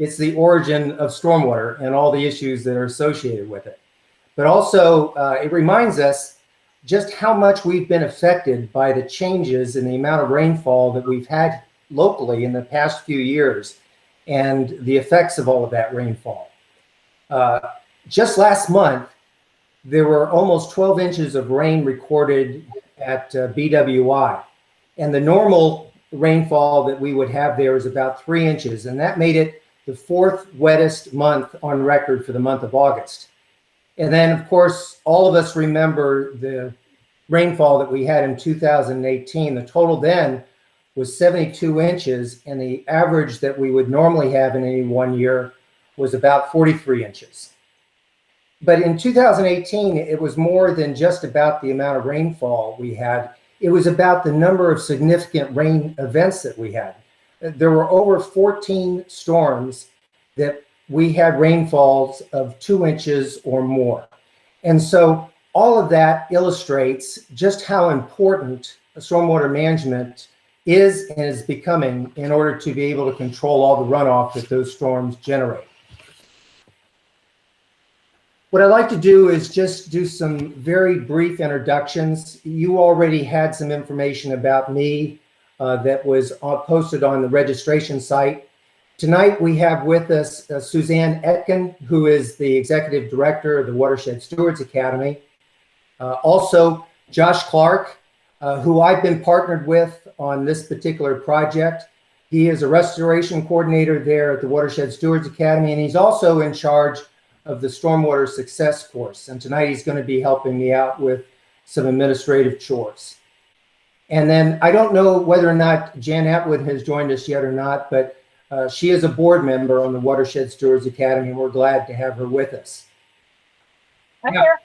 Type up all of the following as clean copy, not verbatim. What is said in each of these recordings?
it's the origin of stormwater and all the issues that are associated with it. But also, it reminds us just how much we've been affected by the changes in the amount of rainfall that we've had locally in the past few years and the effects of all of that rainfall. Just last month, there were almost 12 inches of rain recorded at BWI. And the normal rainfall that we would have there is about 3 inches. And that made it the 4th wettest month on record for the month of August. And then, of course, all of us remember the rainfall that we had in 2018. The total then was 72 inches, and the average that we would normally have in any one year was about 43 inches. But in 2018, it was more than just about the amount of rainfall we had. It was about the number of significant rain events that we had. There were over 14 storms that we had rainfalls of 2 inches or more. And so all of that illustrates just how important stormwater management is and is becoming in order to be able to control all the runoff that those storms generate. What I'd like to do is just do some very brief introductions. You already had some information about me that was posted on the registration site. Tonight we have with us Suzanne Etkin, who is the Executive Director of the Watershed Stewards Academy. Also, Josh Clark, who I've been partnered with on this particular project. He is a restoration coordinator there at the Watershed Stewards Academy, and he's also in charge of the Stormwater Success course. And tonight he's going to be helping me out with some administrative chores. And then I don't know whether or not Jan Atwood has joined us yet or not, but she is a board member on the Watershed Stewards Academy, and we're glad to have her with us. I'm here.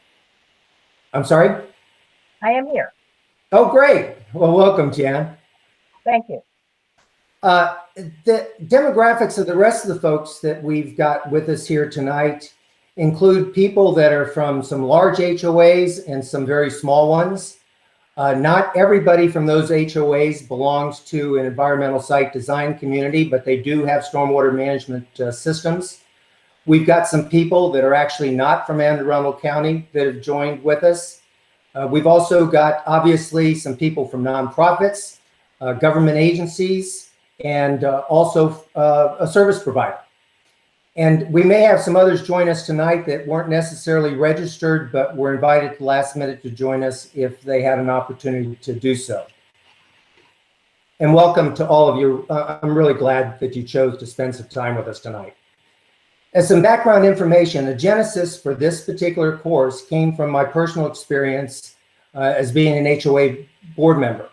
I'm sorry? I am here. Oh, great. Well, welcome, Jan. Thank you. The demographics of the rest of the folks that we've got with us here tonight include people that are from some large HOAs and some very small ones. Not everybody from those HOAs belongs to an environmental site design community, but they do have stormwater management systems. We've got some people that are actually not from Anne Arundel County that have joined with us. We've also got, obviously, some people from nonprofits, government agencies, and also a service provider. And we may have some others join us tonight that weren't necessarily registered, but were invited at the last minute to join us if they had an opportunity to do so. And welcome to all of you. I'm really glad that you chose to spend some time with us tonight. As some background information, the genesis for this particular course came from my personal experience as being an HOA board member.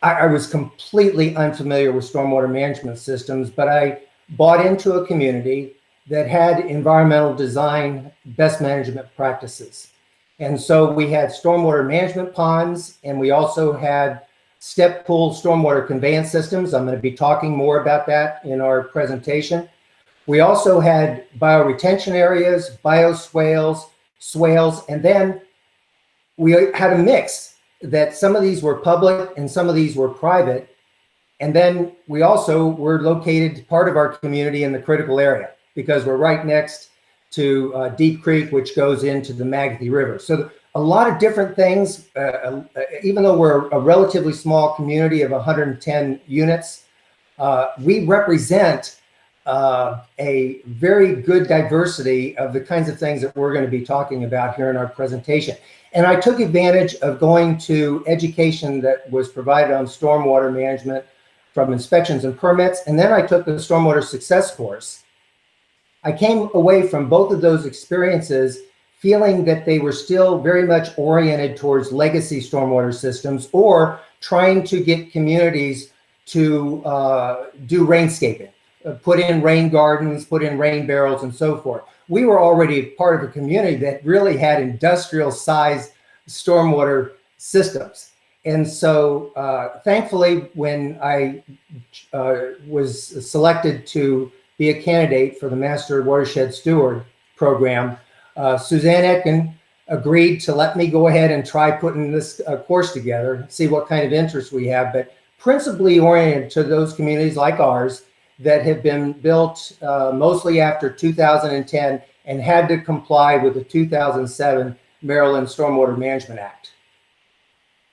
I was completely unfamiliar with stormwater management systems, but I bought into a community that had environmental design best management practices. And so we had stormwater management ponds, and we also had step pool stormwater conveyance systems. I'm going to be talking more about that in our presentation. We also had bioretention areas, bioswales, swales, and then we had a mix that some of these were public and some of these were private. And then we also were located part of our community in the critical area because we're right next to Deep Creek, which goes into the Magothy River. So a lot of different things, even though we're a relatively small community of 110 units, we represent a very good diversity of the kinds of things that we're going to be talking about here in our presentation. And I took advantage of going to education that was provided on stormwater management from inspections and permits, and then I took the Stormwater Success course. I came away from both of those experiences feeling that they were still very much oriented towards legacy stormwater systems or trying to get communities to do rainscaping, put in rain gardens, put in rain barrels, and so forth. We were already part of a community that really had industrial sized stormwater systems. And so thankfully, when I was selected to be a candidate for the Master Watershed Steward program, Suzanne Etkin agreed to let me go ahead and try putting this course together, see what kind of interest we have, but principally oriented to those communities like ours that have been built mostly after 2010 and had to comply with the 2007 Maryland Stormwater Management Act.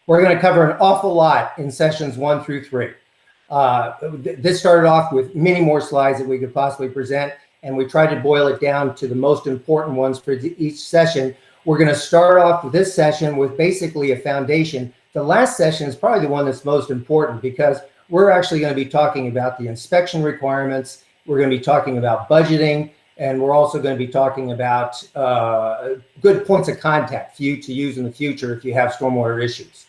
We're going to cover an awful lot in sessions 1 through 3. This started off with many more slides that we could possibly present, and we tried to boil it down to the most important ones for each session. We're going to start off with this session with basically a foundation. The last session is probably the one that's most important because we're actually going to be talking about the inspection requirements. We're going to be talking about budgeting, and we're also going to be talking about good points of contact for you to use in the future if you have stormwater issues.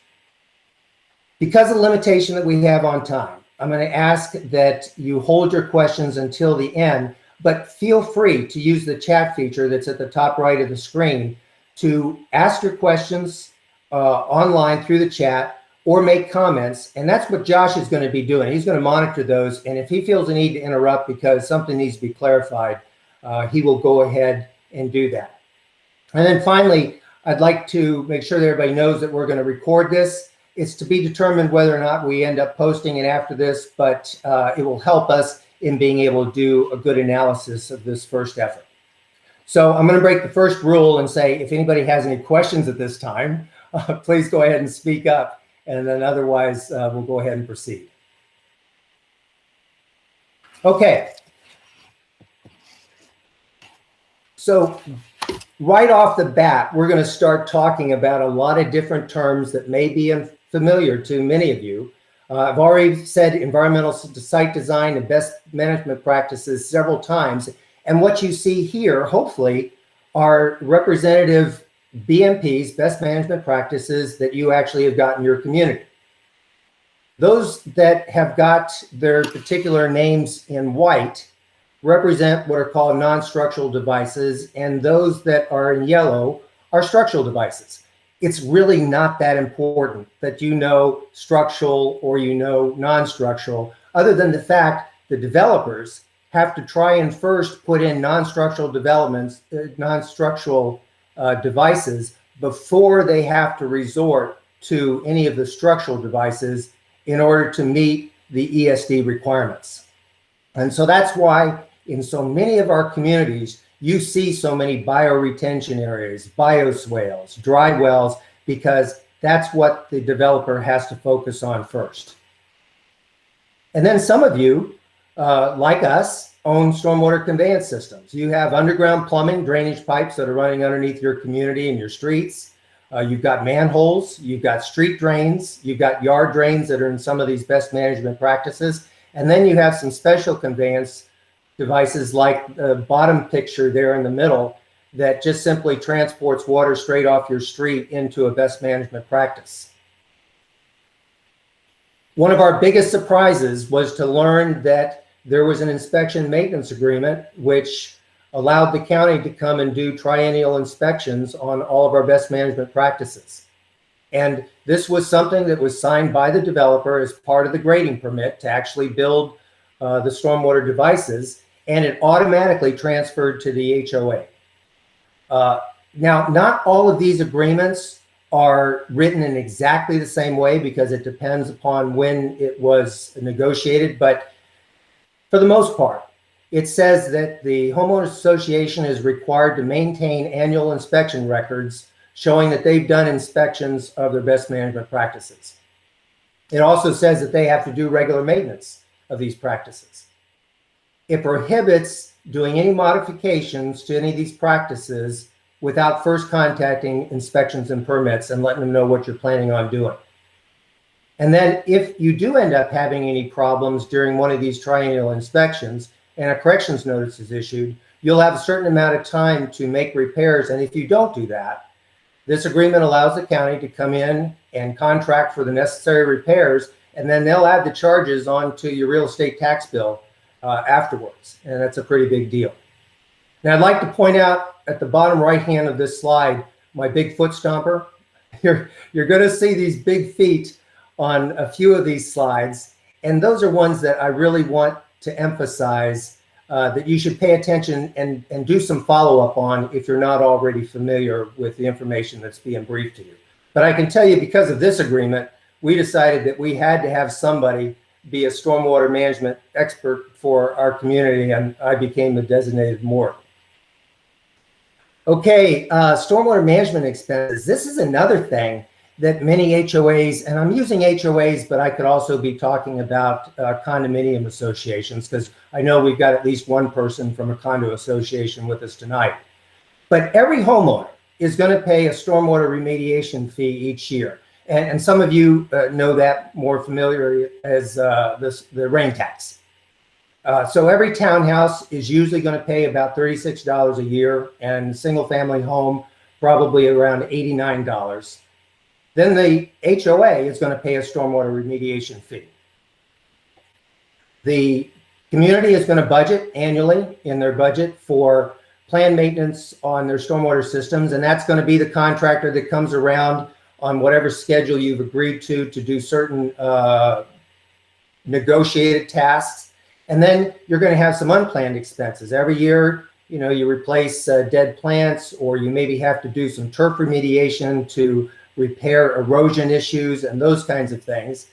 Because of the limitation that we have on time, I'm going to ask that you hold your questions until the end, but feel free to use the chat feature that's at the top right of the screen to ask your questions online through the chat or make comments. And that's what Josh is going to be doing. He's going to monitor those. And if he feels the need to interrupt because something needs to be clarified, he will go ahead and do that. And then finally, I'd like to make sure that everybody knows that we're going to record this. It's to be determined whether or not we end up posting it after this, but it will help us in being able to do a good analysis of this first effort. So I'm going to break the first rule and say, if anybody has any questions at this time, please go ahead and speak up. And then otherwise, we'll go ahead and proceed. Okay. So right off the bat, we're going to start talking about a lot of different terms that may be familiar to many of you. I've already said environmental site design and best management practices several times. And what you see here, hopefully, are representative BMPs, best management practices, that you actually have got in your community. Those that have got their particular names in white represent what are called non-structural devices, and those that are in yellow are structural devices. It's really not that important that you know structural or you know non-structural, other than the fact the developers have to try and first put in non-structural developments, non-structural devices before they have to resort to any of the structural devices in order to meet the ESD requirements. And so that's why in so many of our communities, you see so many bioretention areas, bioswales, dry wells, because that's what the developer has to focus on first. And then some of you, like us, own stormwater conveyance systems. You have underground plumbing, drainage pipes that are running underneath your community and your streets. You've got manholes, you've got street drains, you've got yard drains that are in some of these best management practices. And then you have some special conveyance devices like the bottom picture there in the middle that just simply transports water straight off your street into a best management practice. One of our biggest surprises was to learn that there was an inspection maintenance agreement which allowed the county to come and do triennial inspections on all of our best management practices. And this was something that was signed by the developer as part of the grading permit to actually build the stormwater devices, and it automatically transferred to the HOA. Now, not all of these agreements are written in exactly the same way because it depends upon when it was negotiated, but for the most part, it says that the homeowners association is required to maintain annual inspection records showing that they've done inspections of their best management practices. It also says that they have to do regular maintenance of these practices. It prohibits doing any modifications to any of these practices without first contacting inspections and permits and letting them know what you're planning on doing. And then if you do end up having any problems during one of these triennial inspections and a corrections notice is issued, you'll have a certain amount of time to make repairs. And if you don't do that, this agreement allows the county to come in and contract for the necessary repairs, and then they'll add the charges onto your real estate tax bill afterwards. And that's a pretty big deal. Now, I'd like to point out at the bottom right hand of this slide, my big foot stomper. You're going to see these big feet on a few of these slides. And those are ones that I really want to emphasize that you should pay attention and do some follow-up on if you're not already familiar with the information that's being briefed to you. But I can tell you, because of this agreement, we decided that we had to have somebody be a stormwater management expert for our community, and I became the designated MORT. Okay, stormwater management expenses. This is another thing that many HOAs, and I'm using HOAs, but I could also be talking about condominium associations, because I know we've got at least one person from a condo association with us tonight. But every homeowner is going to pay a stormwater remediation fee each year. And some of you know that more familiar as the rain tax. So every townhouse is usually going to pay about $36 a year, and single family home probably around $89. Then the HOA is going to pay a stormwater remediation fee. The community is going to budget annually in their budget for planned maintenance on their stormwater systems, and that's going to be the contractor that comes around on whatever schedule you've agreed to do certain negotiated tasks. And then you're going to have some unplanned expenses. Every year, you know, you replace dead plants, or you maybe have to do some turf remediation to repair erosion issues and those kinds of things.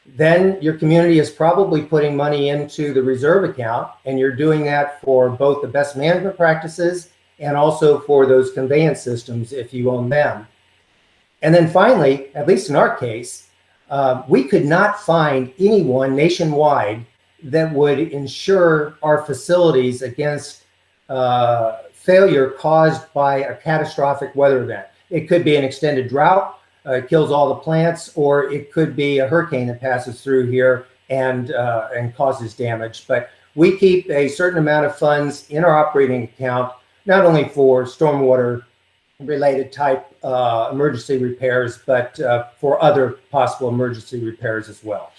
Then your community is probably putting money into the reserve account, and you're doing that for both the best management practices and also for those conveyance systems if you own them. And then finally, at least in our case, we could not find anyone nationwide that would insure our facilities against failure caused by a catastrophic weather event. It could be an extended drought, it kills all the plants, or it could be a hurricane that passes through here and causes damage. But we keep a certain amount of funds in our operating account, not only for stormwater related type emergency repairs, but for other possible emergency repairs as well.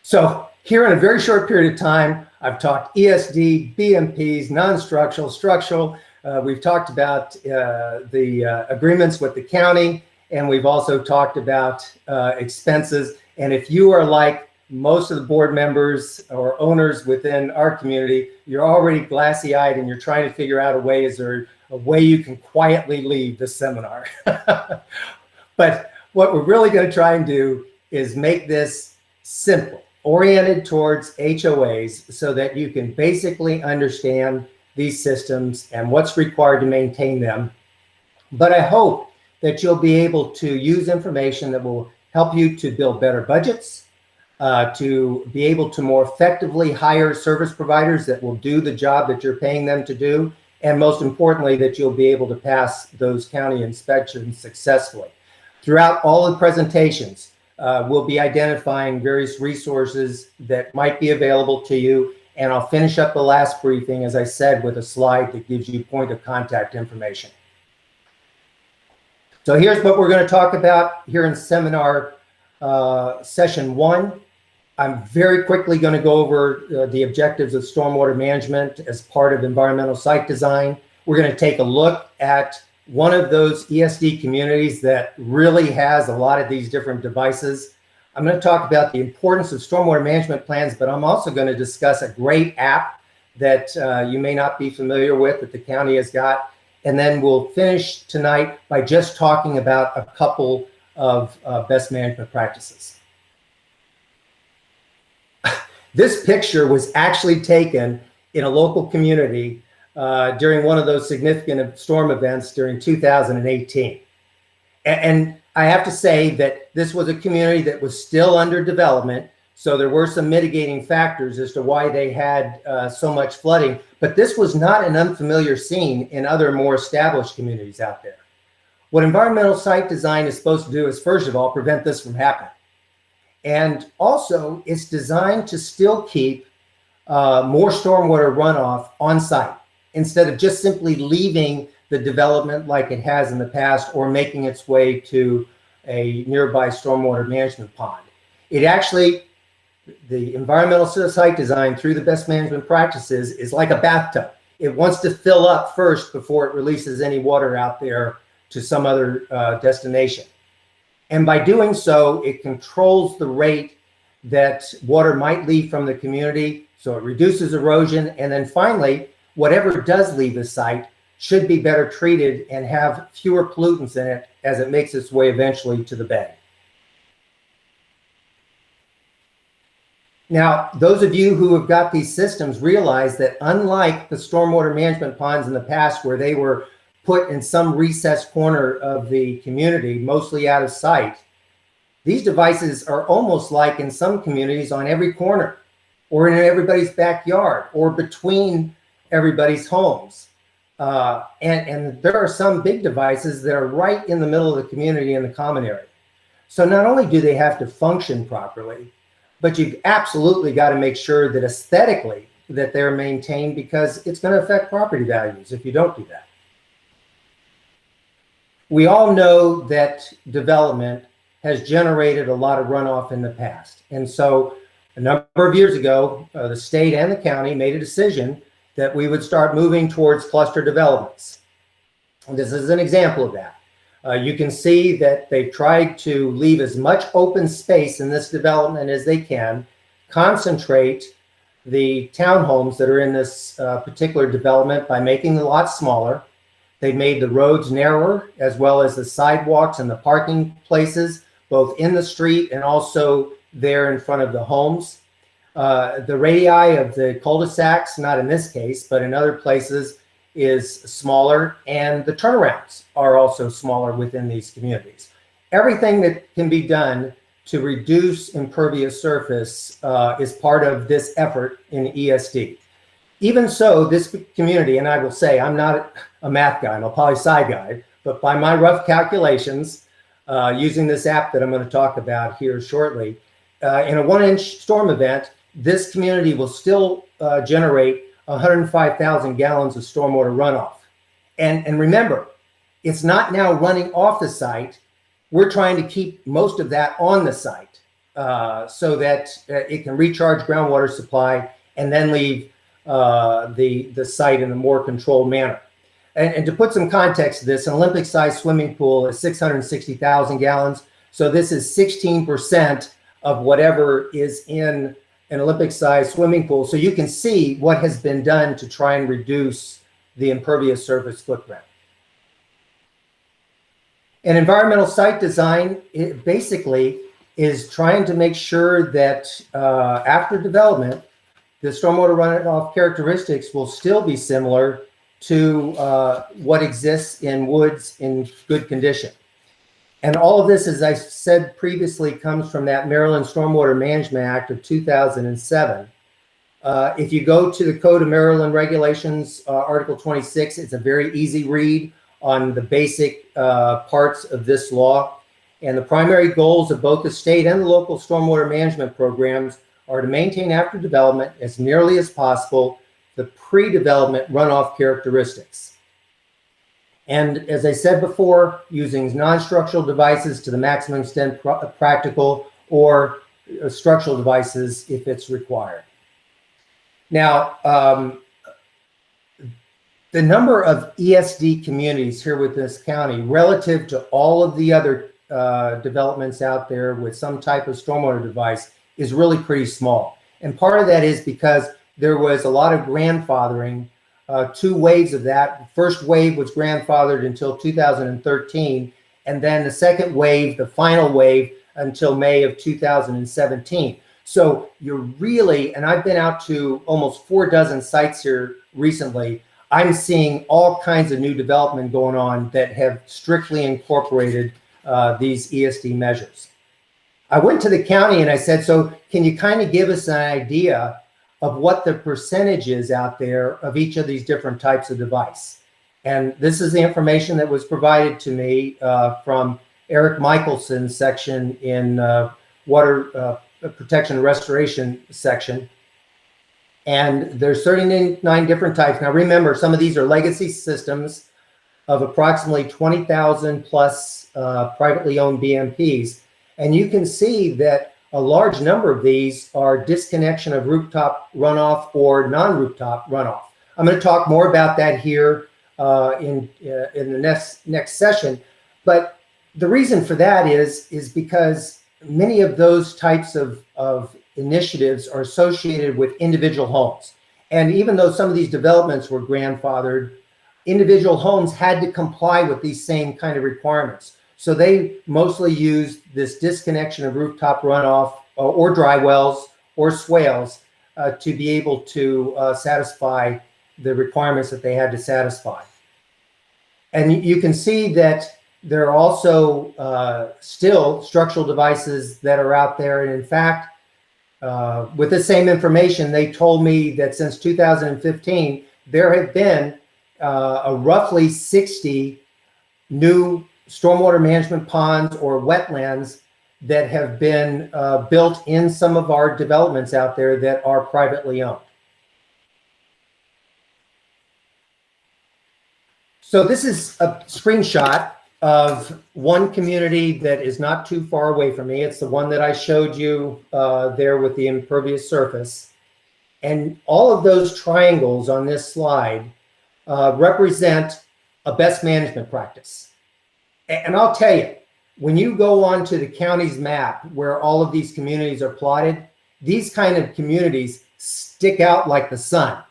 So here in a very short period of time, I've talked ESD, BMPs, non-structural, structural. We've talked about the agreements with the county, and we've also talked about expenses. And if you are like most of the board members or owners within our community, you're already glassy-eyed and you're trying to figure out a way, is there a way you can quietly leave the seminar? But what we're really going to try and do is make this simple, oriented towards HOAs, so that you can basically understand these systems and what's required to maintain them. But I hope that you'll be able to use information that will help you to build better budgets, to be able to more effectively hire service providers that will do the job that you're paying them to do, and most importantly, that you'll be able to pass those county inspections successfully. Throughout all the presentations, we'll be identifying various resources that might be available to you, and I'll finish up the last briefing, as I said, with a slide that gives you point of contact information. So here's what we're going to talk about here in seminar session 1. I'm very quickly going to go over the objectives of stormwater management as part of environmental site design. We're going to take a look at one of those ESD communities that really has a lot of these different devices. I'm going to talk about the importance of stormwater management plans, but I'm also going to discuss a great app that you may not be familiar with that the county has got. And then we'll finish tonight by just talking about a couple of best management practices. This picture was actually taken in a local community during one of those significant storm events during 2018. And I have to say that this was a community that was still under development, so there were some mitigating factors as to why they had so much flooding. But this was not an unfamiliar scene in other more established communities out there. What environmental site design is supposed to do is, first of all, prevent this from happening. And also, it's designed to still keep more stormwater runoff on site, instead of just simply leaving the development like it has in the past or making its way to a nearby stormwater management pond. It actually, the environmental site design through the best management practices is like a bathtub. It wants to fill up first before it releases any water out there to some other destination. And by doing so, it controls the rate that water might leave from the community, so it reduces erosion. And then finally, whatever does leave the site should be better treated and have fewer pollutants in it as it makes its way eventually to the bay. Now, those of you who have got these systems realize that unlike the stormwater management ponds in the past where they were put in some recessed corner of the community, mostly out of sight, these devices are almost like in some communities on every corner or in everybody's backyard or between everybody's homes. And there are some big devices that are right in the middle of the community in the common area. So not only do they have to function properly, but you've absolutely got to make sure that aesthetically that they're maintained, because it's going to affect property values if you don't do that. We all know that development has generated a lot of runoff in the past. And so a number of years ago, the state and the county made a decision that we would start moving towards cluster developments. And this is an example of that. You can see that they've tried to leave as much open space in this development as they can, concentrate the townhomes that are in this particular development by making the lots smaller. They've made the roads narrower, as well as the sidewalks and the parking places, both in the street and also there in front of the homes. The radii of the cul-de-sacs, not in this case, but in other places, is smaller, and the turnarounds are also smaller within these communities. Everything that can be done to reduce impervious surface is part of this effort in ESD. Even so, this community, and I will say I'm not a math guy, I'm a poli-sci guy, but by my rough calculations, using this app that I'm going to talk about here shortly, in a 1-inch storm event, this community will still generate 105,000 gallons of stormwater runoff. And remember, it's not now running off the site. We're trying to keep most of that on the site so that it can recharge groundwater supply and then leave the site in a more controlled manner. And to put some context to this, an Olympic-sized swimming pool is 660,000 gallons. So this is 16% of whatever is in an Olympic-sized swimming pool. So you can see what has been done to try and reduce the impervious surface footprint. And environmental site design, it basically is trying to make sure that after development, the stormwater runoff characteristics will still be similar to what exists in woods in good condition. And all of this, as I said previously, comes from that Maryland Stormwater Management Act of 2007. If you go to the Code of Maryland Regulations, Article 26, it's a very easy read on the basic parts of this law. And the primary goals of both the state and the local stormwater management programs are to maintain after development as nearly as possible the pre-development runoff characteristics. And as I said before, using non-structural devices to the maximum extent practical, or structural devices if it's required. Now, the number of ESD communities here with this county relative to all of the other developments out there with some type of stormwater device is really pretty small. And part of that is because there was a lot of grandfathering, 2 waves of that. The first wave was grandfathered until 2013, and then the second wave, the final wave, until May of 2017. So you're really, and I've been out to almost 4 dozen sites here recently, I'm seeing all kinds of new development going on that have strictly incorporated these ESD measures. I went to the county and I said, so can you kind of give us an idea of what the percentage is out there of each of these different types of device? And this is the information that was provided to me from Eric Michelson's section in Water Protection and Restoration section. And there's 39 different types. Now remember, some of these are legacy systems of approximately 20,000 plus privately owned BMPs. And you can see that a large number of these are disconnection of rooftop runoff or non-rooftop runoff. I'm going to talk more about that here in the next session. But the reason for that is because many of those types of initiatives are associated with individual homes. And even though some of these developments were grandfathered, individual homes had to comply with these same kind of requirements. So they mostly used this disconnection of rooftop runoff or dry wells or swales to be able to satisfy the requirements that they had to satisfy. And you can see that there are also still structural devices that are out there. And in fact, with the same information, they told me that since 2015, there have been a roughly 60 new stormwater management ponds or wetlands that have been built in some of our developments out there that are privately owned. So this is a screenshot of one community that is not too far away from me. It's the one that I showed you there with the impervious surface. And all of those triangles on this slide represent a best management practice. And I'll tell you, when you go onto the county's map where all of these communities are plotted, these kind of communities stick out like the sun,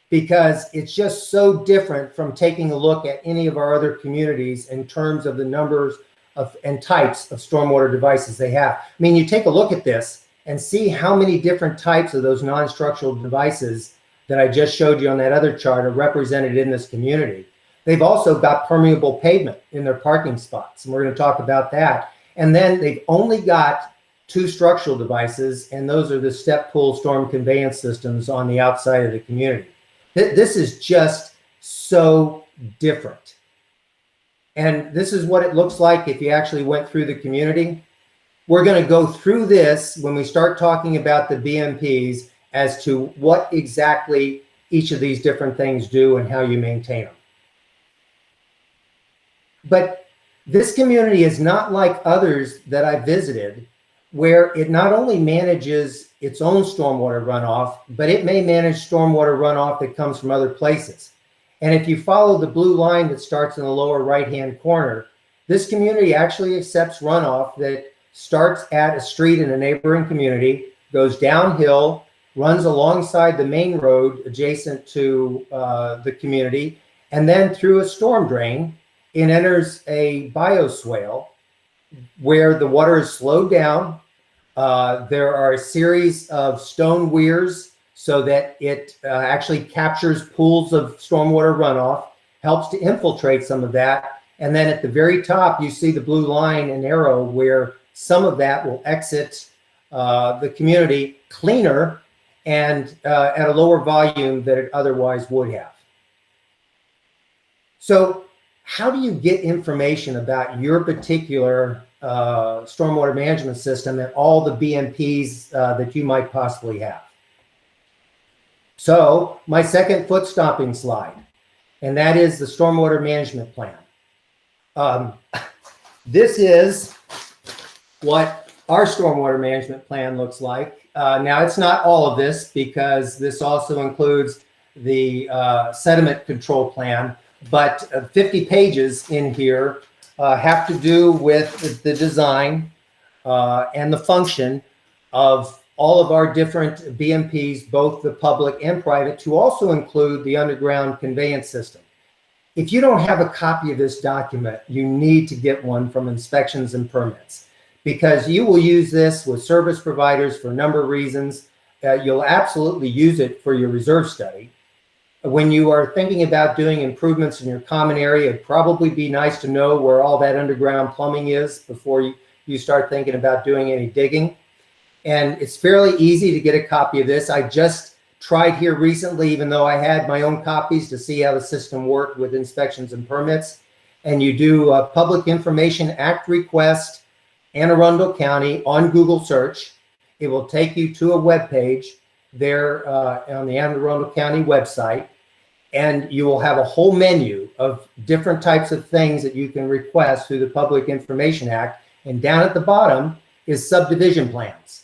because it's just so different from taking a look at any of our other communities in terms of the numbers of and types of stormwater devices they have. I mean, you take a look at this and see how many different types of those non-structural devices that I just showed you on that other chart are represented in this community. They've also got permeable pavement in their parking spots, and we're going to talk about that. And then they've only got 2 structural devices, and those are the step pool storm conveyance systems on the outside of the community. This is just so different. And this is what it looks like if you actually went through the community. We're going to go through this when we start talking about the BMPs as to what exactly each of these different things do and how you maintain them. But this community is not like others that I visited, where it not only manages its own stormwater runoff, but it may manage stormwater runoff that comes from other places. And if you follow the blue line that starts in the lower right-hand corner, this community actually accepts runoff that starts at a street in a neighboring community, goes downhill, runs alongside the main road adjacent to the community, and then through a storm drain, it enters a bioswale where the water is slowed down. There are a series of stone weirs so that it actually captures pools of stormwater runoff, helps to infiltrate some of that. And then at the very top, you see the blue line and arrow where some of that will exit the community cleaner and at a lower volume than it otherwise would have. So how do you get information about your particular stormwater management system and all the BMPs that you might possibly have? So my second foot stomping slide, and that is the stormwater management plan. This is what our stormwater management plan looks like. Now it's not all of this, because this also includes the sediment control plan, but 50 pages in here have to do with the design and the function of all of our different BMPs, both the public and private, to also include the underground conveyance system. If you don't have a copy of this document, you need to get one from Inspections and Permits, because you will use this with service providers for a number of reasons. You'll absolutely use it for your reserve study. When you are thinking about doing improvements in your common area, it'd probably be nice to know where all that underground plumbing is before you start thinking about doing any digging. And it's fairly easy to get a copy of this. I just tried here recently, even though I had my own copies, to see how the system worked with Inspections and Permits. And you do a Public Information Act request, Anne Arundel County, on Google search. It will take you to a web page there on the Anne Arundel County website, and you will have a whole menu of different types of things that you can request through the Public Information Act. And down at the bottom is subdivision plans.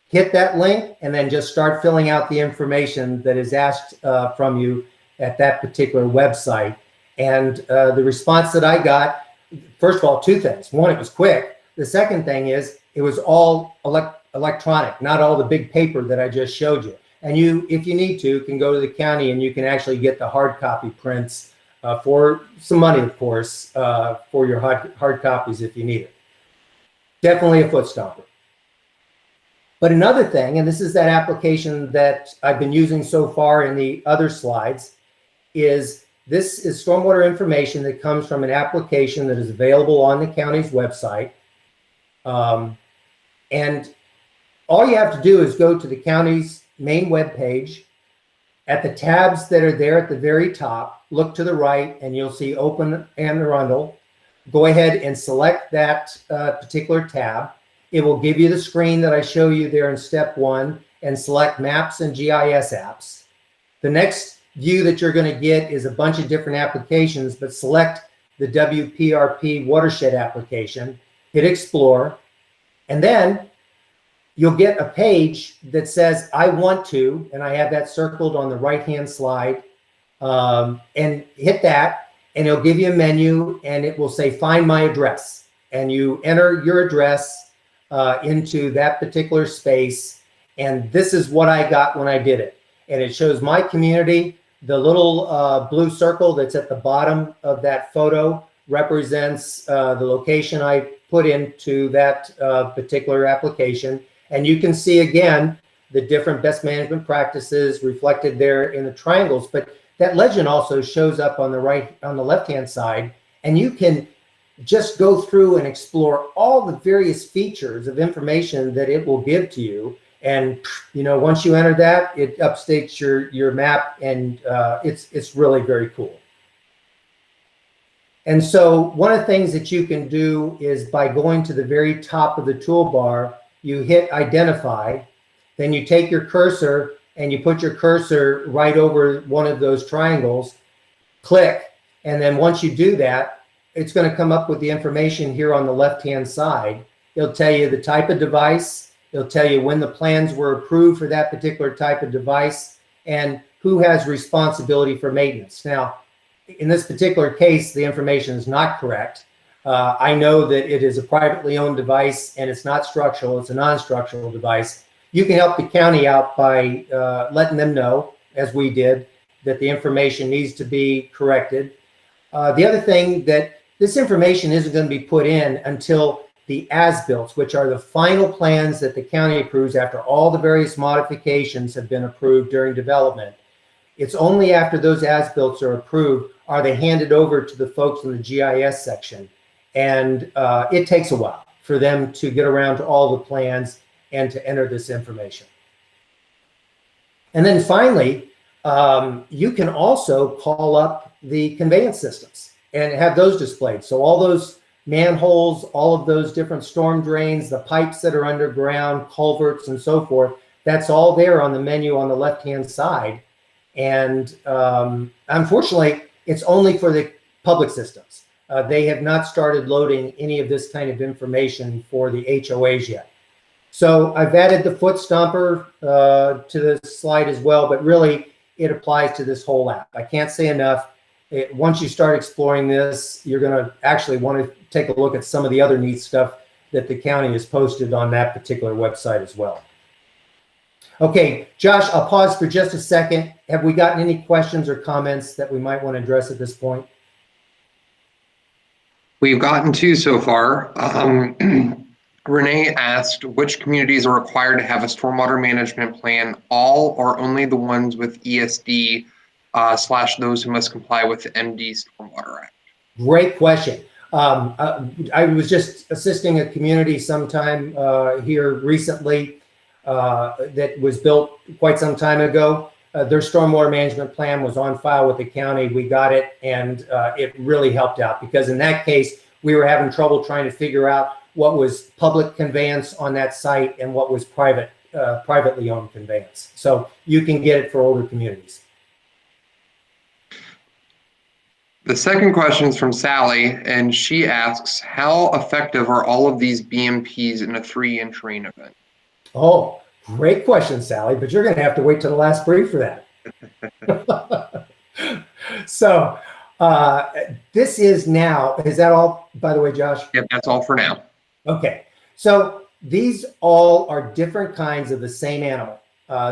Hit that link and then just start filling out the information that is asked from you at that particular website. And the response that I got, first of all, 2 things. One, it was quick. The second thing is it was all electronic, not all the big paper that I just showed you. And you, if you need to, can go to the county and you can actually get the hard copy prints for some money, of course, for your hard copies if you need it. Definitely a foot stomper. But another thing, and this is that application that I've been using so far in the other slides, is this is stormwater information that comes from an application that is available on the county's website. And all you have to do is go to the county's main webpage. At the tabs that are there at the very top, look to the right and you'll see Open and Arundel. Go ahead and select that particular tab. It will give you the screen that I show you there in step 1 and select Maps and GIS apps. The next view that you're going to get is a bunch of different applications, but select the WPRP watershed application, hit Explore, and then you'll get a page that says, I want to, and I have that circled on the right-hand slide, and hit that, and it'll give you a menu, and it will say, find my address. And you enter your address into that particular space, and this is what I got when I did it. And it shows my community. The little blue circle that's at the bottom of that photo represents the location I put into that particular application. And you can see again the different best management practices reflected there in the triangles. But that legend also shows up on the left-hand side, and you can just go through and explore all the various features of information that it will give to you. And once you enter that, it updates your map, and it's really very cool. And so one of the things that you can do is by going to the very top of the toolbar, you hit identify, then you take your cursor and you put your cursor right over one of those triangles, click, and then once you do that, it's going to come up with the information here on the left-hand side. It'll tell you the type of device, it'll tell you when the plans were approved for that particular type of device, and who has responsibility for maintenance. Now, in this particular case, the information is not correct. I know that it is a privately owned device and it's not structural, it's a non-structural device. You can help the county out by letting them know, as we did, that the information needs to be corrected. The other thing, that this information isn't going to be put in until the as-built, which are the final plans that the county approves after all the various modifications have been approved during development. It's only after those as-built are approved are they handed over to the folks in the GIS section. And it takes a while for them to get around to all the plans and to enter this information. And then finally, you can also call up the conveyance systems and have those displayed. So all those manholes, all of those different storm drains, the pipes that are underground, culverts, and so forth, that's all there on the menu on the left-hand side. And unfortunately, it's only for the public systems. They have not started loading any of this kind of information for the HOAs yet. So I've added the foot stomper to the slide as well, but really it applies to this whole app. I can't say enough. Once you start exploring this, you're going to actually want to take a look at some of the other neat stuff that the county has posted on that particular website as well. Okay, Josh, I'll pause for just a second. Have we gotten any questions or comments that we might want to address at this point? We've gotten 2 so far. Renee asked, which communities are required to have a stormwater management plan, all or only the ones with ESD / those who must comply with the MD Stormwater Act? Great question. I was just assisting a community sometime here recently that was built quite some time ago. Their stormwater management plan was on file with the county. We got it, and it really helped out, because in that case, we were having trouble trying to figure out what was public conveyance on that site and what was privately owned conveyance. So you can get it for older communities. The second question is from Sally, and she asks, how effective are all of these BMPs in a 3-inch rain event? Oh, great question, Sally, but you're going to have to wait till the last brief for that. So this is now, is that all, by the way, Josh? Yep, that's all for now. Okay, so these all are different kinds of the same animal.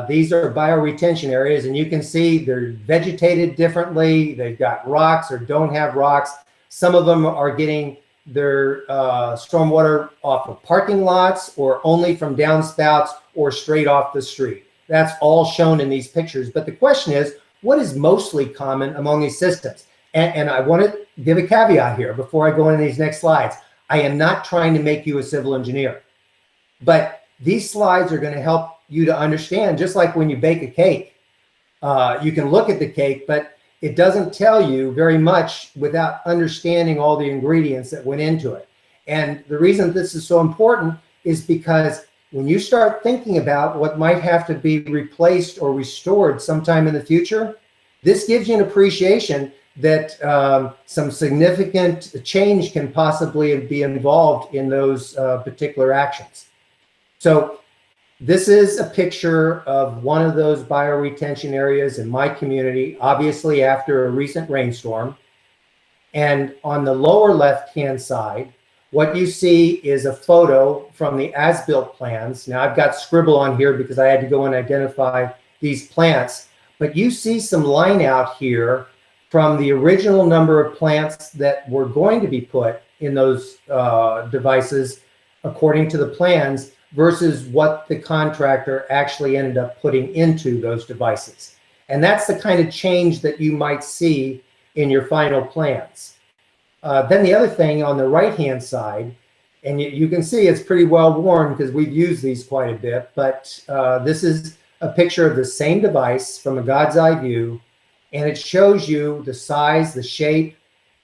These are bioretention areas, and you can see they're vegetated differently. They've got rocks or don't have rocks. Some of them are getting their stormwater off of parking lots or only from downspouts or straight off the street. That's all shown in these pictures. But the question is, what is mostly common among these systems? And I want to give a caveat here before I go into these next slides. I am not trying to make you a civil engineer, but these slides are going to help you to understand, just like when you bake a cake, you can look at the cake, but it doesn't tell you very much without understanding all the ingredients that went into it. And the reason this is so important is because when you start thinking about what might have to be replaced or restored sometime in the future, this gives you an appreciation that some significant change can possibly be involved in those particular actions. So this is a picture of one of those bioretention areas in my community, obviously after a recent rainstorm. And on the lower left-hand side, what you see is a photo from the as-built plans. Now I've got scribble on here because I had to go and identify these plants, but you see some line out here from the original number of plants that were going to be put in those devices according to the plans versus what the contractor actually ended up putting into those devices. And that's the kind of change that you might see in your final plans. Then the other thing on the right-hand side, and you can see it's pretty well worn because we've used these quite a bit, but this is a picture of the same device from a God's eye view, and it shows you the size, the shape,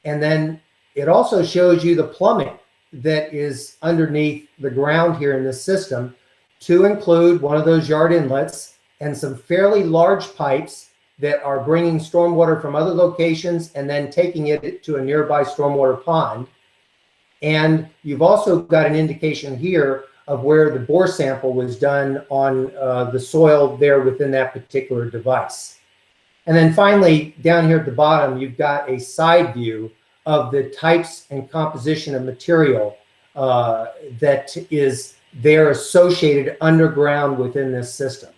and then it also shows you the plumbing that is underneath the ground here in this system, to include one of those yard inlets and some fairly large pipes that are bringing stormwater from other locations and then taking it to a nearby stormwater pond. And you've also got an indication here of where the bore sample was done on the soil there within that particular device. And then finally, down here at the bottom, you've got a side view of the types and composition of material that is there associated underground within this system.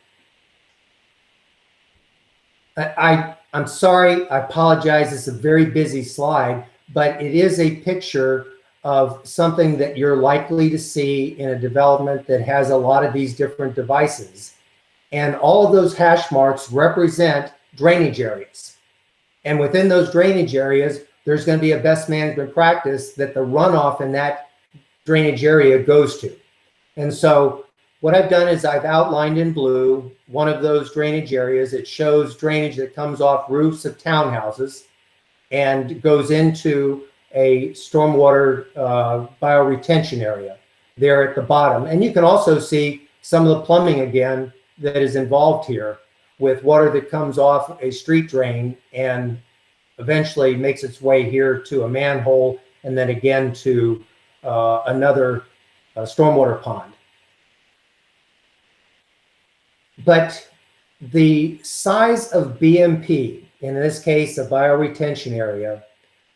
I'm sorry, I apologize, it's a very busy slide, but it is a picture of something that you're likely to see in a development that has a lot of these different devices. And all of those hash marks represent drainage areas. And within those drainage areas, there's going to be a best management practice that the runoff in that drainage area goes to. And so what I've done is I've outlined in blue one of those drainage areas. It shows drainage that comes off roofs of townhouses and goes into a stormwater bioretention area there at the bottom. And you can also see some of the plumbing again that is involved here, with water that comes off a street drain and eventually makes its way here to a manhole and then again to another stormwater pond. But the size of BMP, in this case a bioretention area,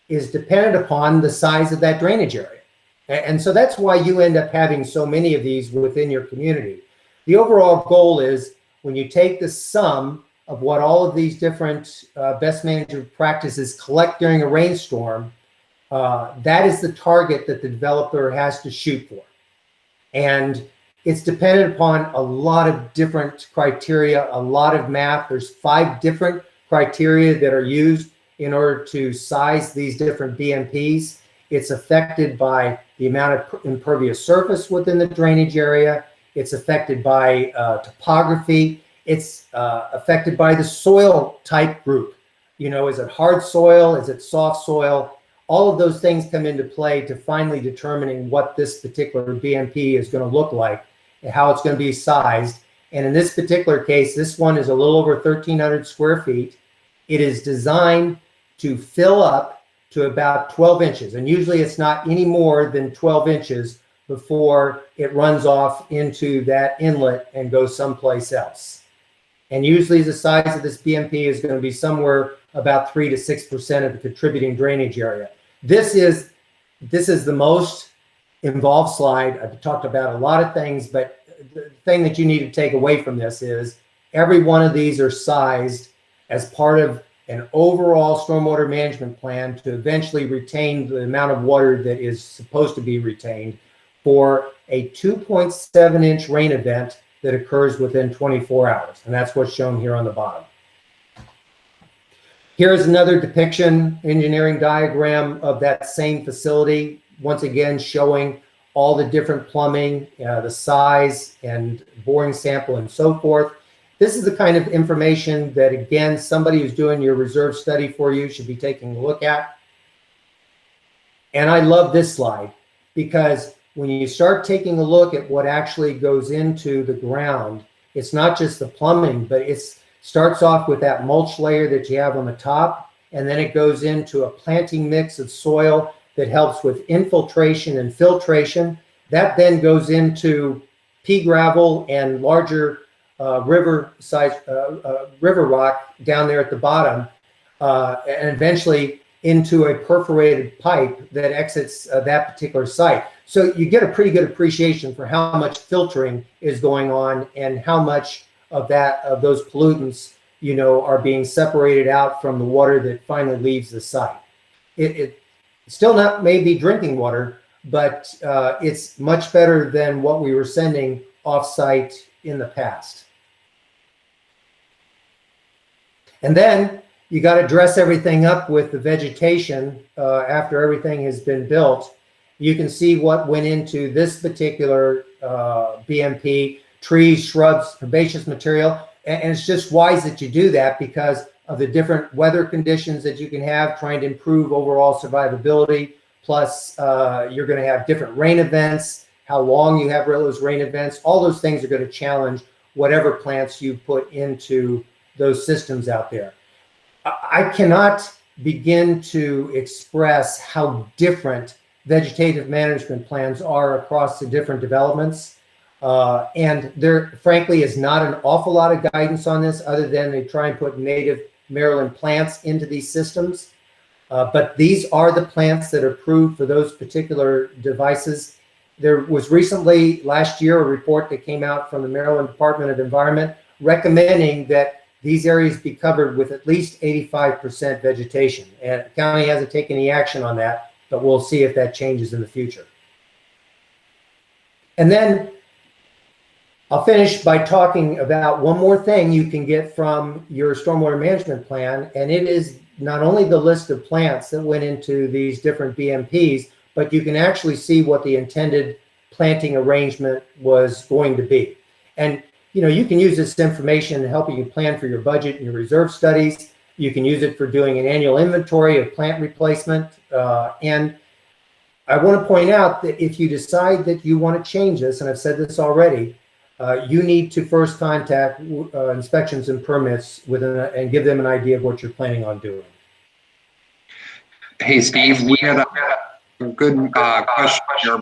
is dependent upon the size of that drainage area. And so that's why you end up having so many of these within your community. The overall goal is, when you take the sum of what all of these different best management practices collect during a rainstorm, that is the target that the developer has to shoot for. And it's dependent upon a lot of different criteria, a lot of math. There's 5 different criteria that are used in order to size these different BMPs. It's affected by the amount of impervious surface within the drainage area. It's affected by topography. It's affected by the soil type group. You know, is it hard soil? Is it soft soil? All of those things come into play to finally determining what this particular BMP is going to look like and how it's going to be sized. And in this particular case, this one is a little over 1,300 square feet. It is designed to fill up to about 12 inches. And usually it's not any more than 12 inches before it runs off into that inlet and goes someplace else. And usually the size of this BMP is going to be somewhere about 3 to 6% of the contributing drainage area. This is the most involved slide. I've talked about a lot of things, but the thing that you need to take away from this is every one of these are sized as part of an overall stormwater management plan to eventually retain the amount of water that is supposed to be retained for a 2.7-inch rain event that occurs within 24 hours. And that's what's shown here on the bottom. Here's another depiction, engineering diagram of that same facility, once again showing all the different plumbing, the size and boring sample and so forth. This is the kind of information that, again, somebody who's doing your reserve study for you should be taking a look at. And I love this slide because when you start taking a look at what actually goes into the ground, it's not just the plumbing, but it starts off with that mulch layer that you have on the top, and then it goes into a planting mix of soil that helps with infiltration and filtration. That then goes into pea gravel and larger river rock down there at the bottom, and eventually into a perforated pipe that exits that particular site. So you get a pretty good appreciation for how much filtering is going on and how much of those pollutants, are being separated out from the water that finally leaves the site. It's still not maybe drinking water, but it's much better than what we were sending off-site in the past. And then you got to dress everything up with the vegetation after everything has been built. You can see what went into this particular BMP: trees, shrubs, herbaceous material. And it's just wise that you do that because of the different weather conditions that you can have, trying to improve overall survivability. Plus, you're going to have different rain events, how long you have those rain events. All those things are going to challenge whatever plants you put into those systems out there. I cannot begin to express how different vegetative management plans are across the different developments. And there, frankly, is not an awful lot of guidance on this other than they try and put native Maryland plants into these systems. But these are the plants that are approved for those particular devices. There was recently, last year, a report that came out from the Maryland Department of Environment recommending that these areas be covered with at least 85% vegetation. And the county hasn't taken any action on that, but we'll see if that changes in the future. And then I'll finish by talking about one more thing you can get from your stormwater management plan, and it is not only the list of plants that went into these different BMPs, but you can actually see what the intended planting arrangement was going to be. And you can use this information in helping you plan for your budget and your reserve studies. You can use it for doing an annual inventory of plant replacement. And I want to point out that if you decide that you want to change this, and I've said this already, you need to first contact inspections and permits and give them an idea of what you're planning on doing. Hey, Steve, we had a good question here.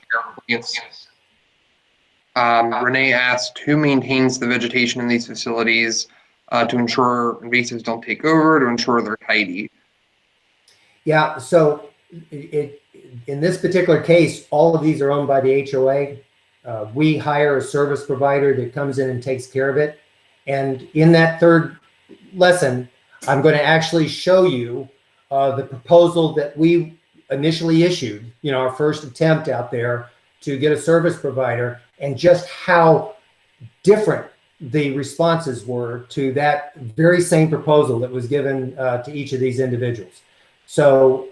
Renee asked, who maintains the vegetation in these facilities to ensure invasives don't take over, to ensure they're tidy? Yeah, so in this particular case, all of these are owned by the HOA. We hire a service provider that comes in and takes care of it. And in that third lesson, I'm going to actually show you the proposal that we initially issued, our first attempt out there to get a service provider, and just how different the responses were to that very same proposal that was given to each of these individuals. So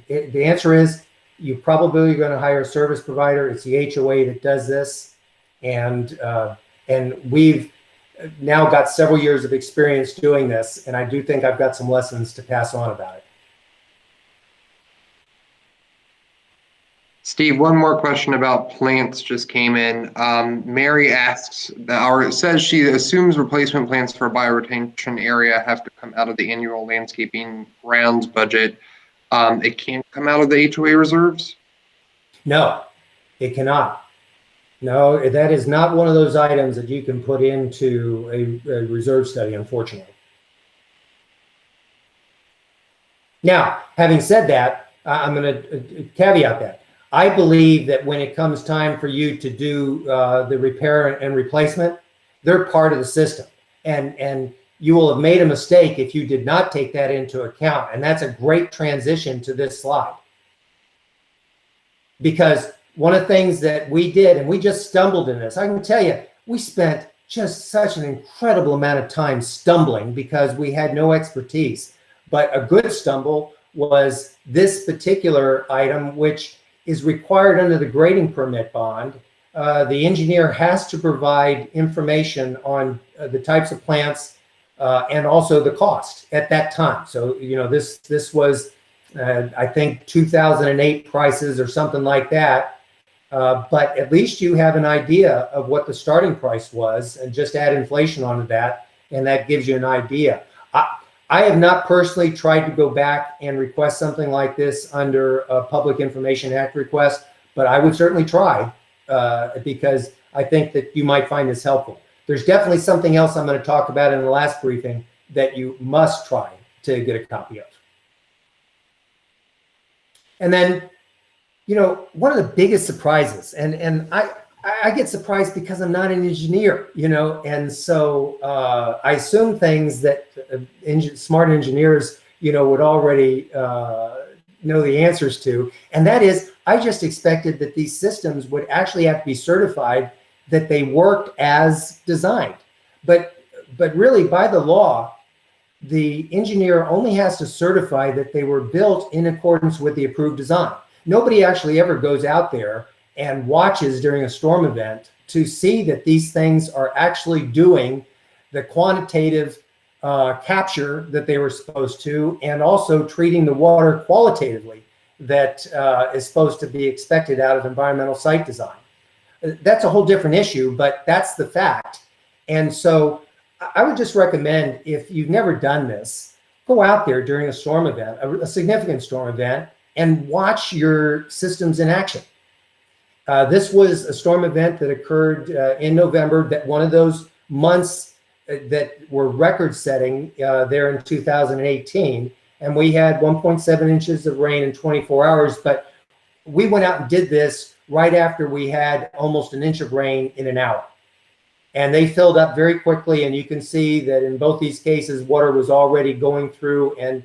the answer is, you probably are going to hire a service provider. It's the HOA that does this. And we've now got several years of experience doing this. And I do think I've got some lessons to pass on about it. Steve, one more question about plants just came in. Mary asks, or it says she assumes replacement plants for bioretention area have to come out of the annual landscaping grounds budget. It can't come out of the HOA reserves? No, it cannot. No, that is not one of those items that you can put into a reserve study, unfortunately. Now, having said that, I'm going to caveat that. I believe that when it comes time for you to do the repair and replacement, they're part of the system. And you will have made a mistake if you did not take that into account. And that's a great transition to this slide. Because one of the things that we did, and we just stumbled in this, I can tell you, we spent just such an incredible amount of time stumbling because we had no expertise. But a good stumble was this particular item, which is required under the grading permit bond. The engineer has to provide information on the types of plants and also the cost at that time. So, you know, this was, I think, 2008 prices or something like that. But at least you have an idea of what the starting price was, and just add inflation onto that, and that gives you an idea. I have not personally tried to go back and request something like this under a Public Information Act request, but I would certainly try because I think that you might find this helpful. There's definitely something else I'm going to talk about in the last briefing that you must try to get a copy of. And then, you know, one of the biggest surprises, and I get surprised because I'm not an engineer, you know, and so I assume things that smart engineers, you know, would already know the answers to. And that is, I just expected that these systems would actually have to be certified that they worked as designed. But really, by the law, the engineer only has to certify that they were built in accordance with the approved design. Nobody actually ever goes out there and watches during a storm event to see that these things are actually doing the quantitative capture that they were supposed to, and also treating the water qualitatively that is supposed to be expected out of environmental site design. That's a whole different issue, but that's the fact. And so I would just recommend, if you've never done this, go out there during a storm event, a significant storm event, and watch your systems in action. This was a storm event that occurred in November, that one of those months that were record-setting there in 2018, and we had 1.7 inches of rain in 24 hours, but we went out and did this right after we had almost an inch of rain in an hour. And they filled up very quickly, and you can see that in both these cases, water was already going through and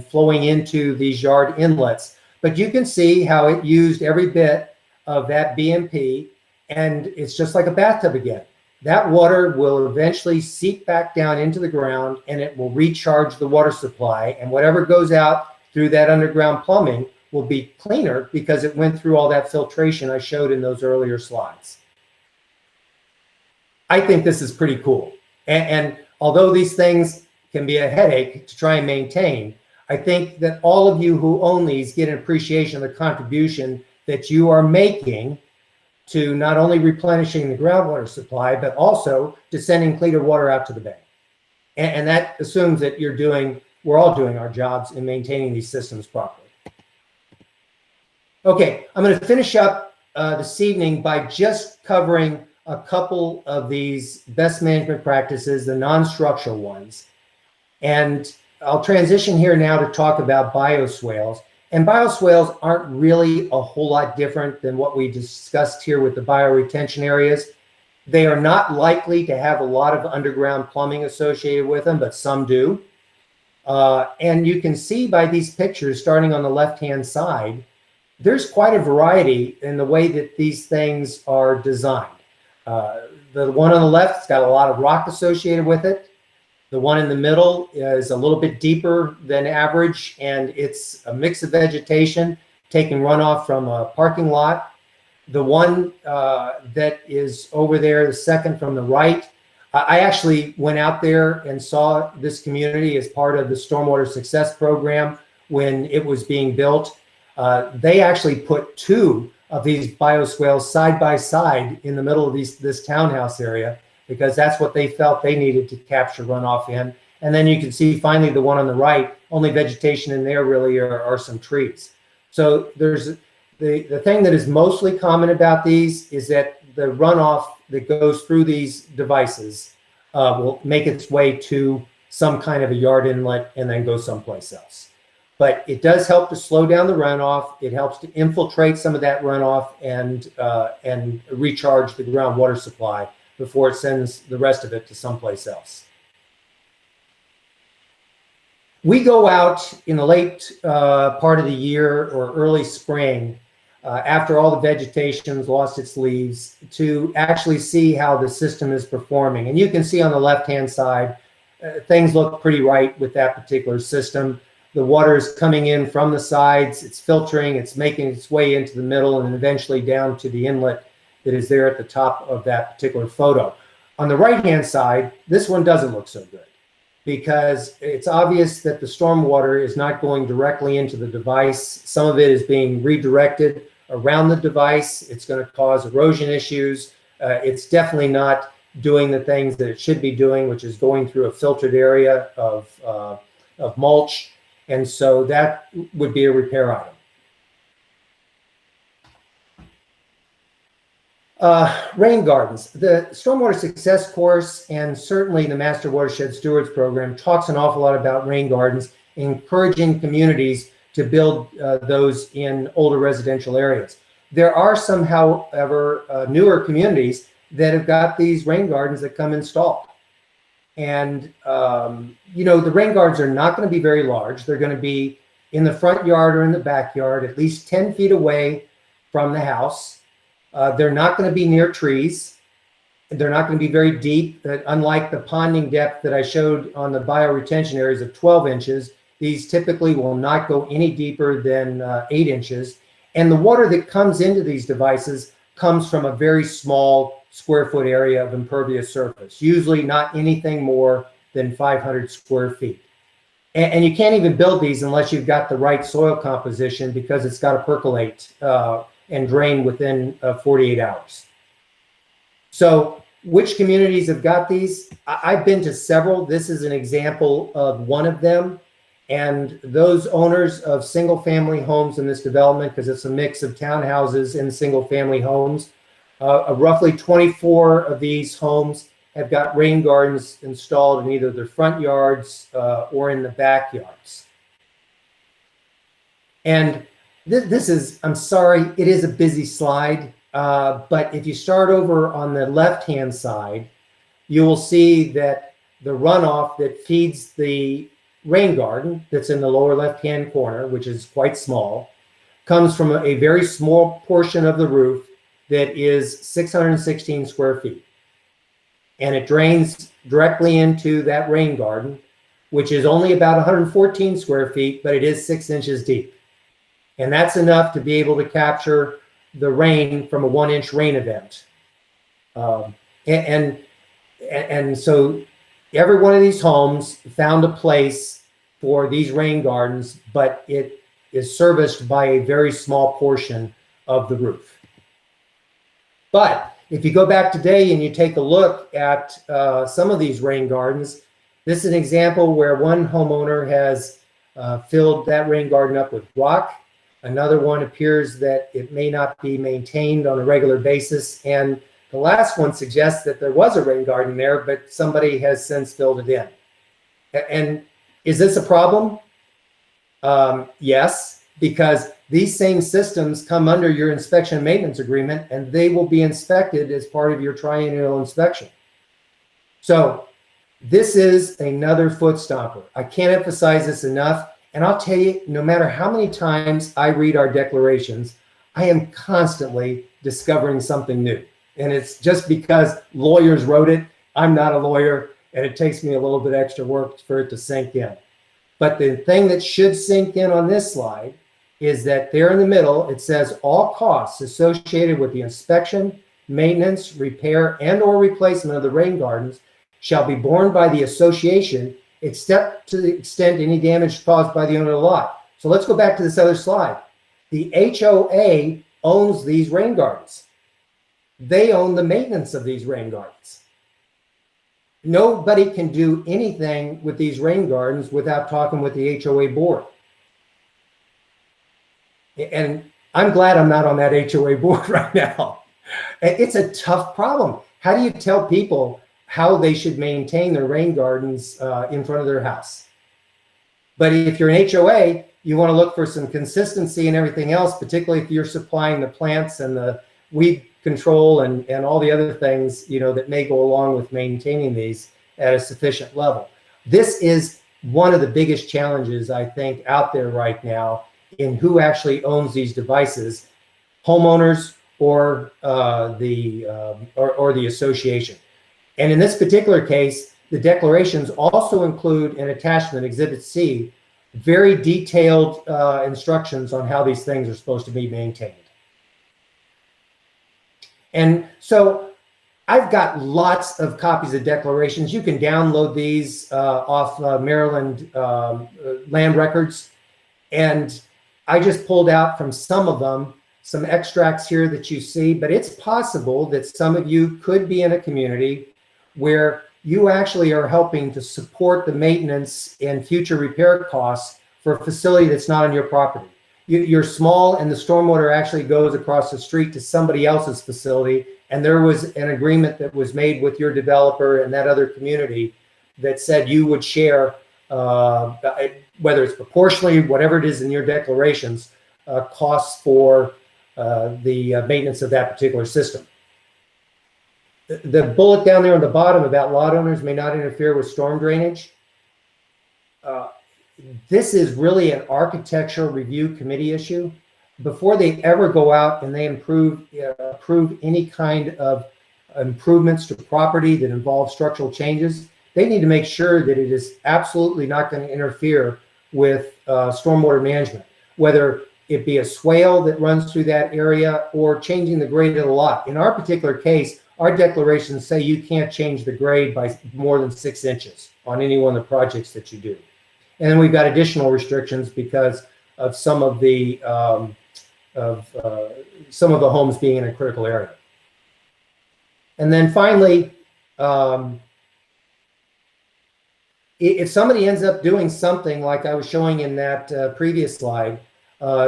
flowing into these yard inlets. But you can see how it used every bit of that BMP, and it's just like a bathtub again. That water will eventually seep back down into the ground, and it will recharge the water supply, and whatever goes out through that underground plumbing will be cleaner because it went through all that filtration I showed in those earlier slides. I think this is pretty cool. And although these things can be a headache to try and maintain, I think that all of you who own these get an appreciation of the contribution that you are making to not only replenishing the groundwater supply, but also to sending cleaner water out to the bay. And that assumes that we're all doing our jobs in maintaining these systems properly. Okay, I'm going to finish up this evening by just covering a couple of these best management practices, the non-structural ones. And I'll transition here now to talk about bioswales. And bioswales aren't really a whole lot different than what we discussed here with the bioretention areas. They are not likely to have a lot of underground plumbing associated with them, but some do. And you can see by these pictures, starting on the left-hand side, there's quite a variety in the way that these things are designed. The one on the left's got a lot of rock associated with it. The one in the middle is a little bit deeper than average, and it's a mix of vegetation taking runoff from a parking lot. The one that is over there, the second from the right, I actually went out there and saw this community as part of the Stormwater Success Program when it was being built. They actually put two of these bioswales side by side in the middle of this townhouse area, because that's what they felt they needed to capture runoff in. And then you can see finally the one on the right, only vegetation in there really are some trees. So there's the thing that is mostly common about these is that the runoff that goes through these devices will make its way to some kind of a yard inlet and then go someplace else. But it does help to slow down the runoff. It helps to infiltrate some of that runoff and recharge the groundwater supply before it sends the rest of it to someplace else. We go out in the late part of the year or early spring, after all the vegetation's lost its leaves, to actually see how the system is performing. And you can see on the left-hand side, things look pretty right with that particular system. The water is coming in from the sides, it's filtering, it's making its way into the middle, and eventually down to the inlet that is there at the top of that particular photo. On the right-hand side, this one doesn't look so good, because it's obvious that the stormwater is not going directly into the device. Some of it is being redirected around the device. It's going to cause erosion issues. It's definitely not doing the things that it should be doing, which is going through a filtered area of mulch. And so that would be a repair item. Rain gardens. The Stormwater Success Course and certainly the Master Watershed Stewards Program talks an awful lot about rain gardens, encouraging communities to build those in older residential areas. There are some, however, newer communities that have got these rain gardens that come installed. And, you know, the rain gardens are not going to be very large. They're going to be in the front yard or in the backyard, at least 10 feet away from the house. They're not going to be near trees. They're not going to be very deep. Unlike the ponding depth that I showed on the bioretention areas of 12 inches, these typically will not go any deeper than 8 inches. And the water that comes into these devices comes from a very small square foot area of impervious surface, usually not anything more than 500 square feet. And you can't even build these unless you've got the right soil composition, because it's got to percolate and drain within 48 hours. So which communities have got these? I've been to several. This is an example of one of them. And those owners of single family homes in this development, because it's a mix of townhouses and single family homes, roughly 24 of these homes have got rain gardens installed in either their front yards or in the backyards. And this is, I'm sorry, it is a busy slide, but if you start over on the left-hand side, you will see that the runoff that feeds the rain garden that's in the lower left-hand corner, which is quite small, comes from a very small portion of the roof that is 616 square feet. And it drains directly into that rain garden, which is only about 114 square feet, but it is 6 inches deep. And that's enough to be able to capture the rain from a 1-inch rain event. And so every one of these homes found a place for these rain gardens, but it is serviced by a very small portion of the roof. But if you go back today and you take a look at some of these rain gardens, this is an example where one homeowner has filled that rain garden up with rock. Another one appears that it may not be maintained on a regular basis. And the last one suggests that there was a rain garden there, but somebody has since filled it in. And is this a problem? Yes, because these same systems come under your inspection and maintenance agreement, and they will be inspected as part of your triennial inspection. So this is another foot stomper. I can't emphasize this enough. And I'll tell you, no matter how many times I read our declarations, I am constantly discovering something new. And it's just because lawyers wrote it. I'm not a lawyer, and it takes me a little bit extra work for it to sink in. But the thing that should sink in on this slide is that there in the middle, it says all costs associated with the inspection, maintenance, repair, and or replacement of the rain gardens shall be borne by the association, except to the extent any damage caused by the owner of the lot. So let's go back to this other slide. The HOA owns these rain gardens. They own the maintenance of these rain gardens. Nobody can do anything with these rain gardens without talking with the HOA board. And I'm glad I'm not on that HOA board right now. It's a tough problem. How do you tell people how they should maintain their rain gardens in front of their house? But if you're an HOA, you want to look for some consistency and everything else, particularly if you're supplying the plants and the weed control and all the other things, you know, that may go along with maintaining these at a sufficient level. This is one of the biggest challenges, I think, out there right now in who actually owns these devices, homeowners or the association. And in this particular case, the declarations also include an attachment, Exhibit C, very detailed instructions on how these things are supposed to be maintained. And so I've got lots of copies of declarations. You can download these off Maryland land records. And I just pulled out from some of them some extracts here that you see, but it's possible that some of you could be in a community where you actually are helping to support the maintenance and future repair costs for a facility that's not on your property. You're small and the stormwater actually goes across the street to somebody else's facility, and there was an agreement that was made with your developer and that other community that said you would share, whether it's proportionally, whatever it is in your declarations, costs for the maintenance of that particular system. The bullet down there on the bottom about lot owners may not interfere with storm drainage. This is really an architectural review committee issue. Before they ever go out and they approve any kind of improvements to property that involve structural changes, they need to make sure that it is absolutely not going to interfere with stormwater management, whether it be a swale that runs through that area or changing the grade of the lot. In our particular case, our declarations say you can't change the grade by more than 6 inches on any one of the projects that you do. And then we've got additional restrictions because of some of the homes being in a critical area. And then finally, if somebody ends up doing something like I was showing in that previous slide,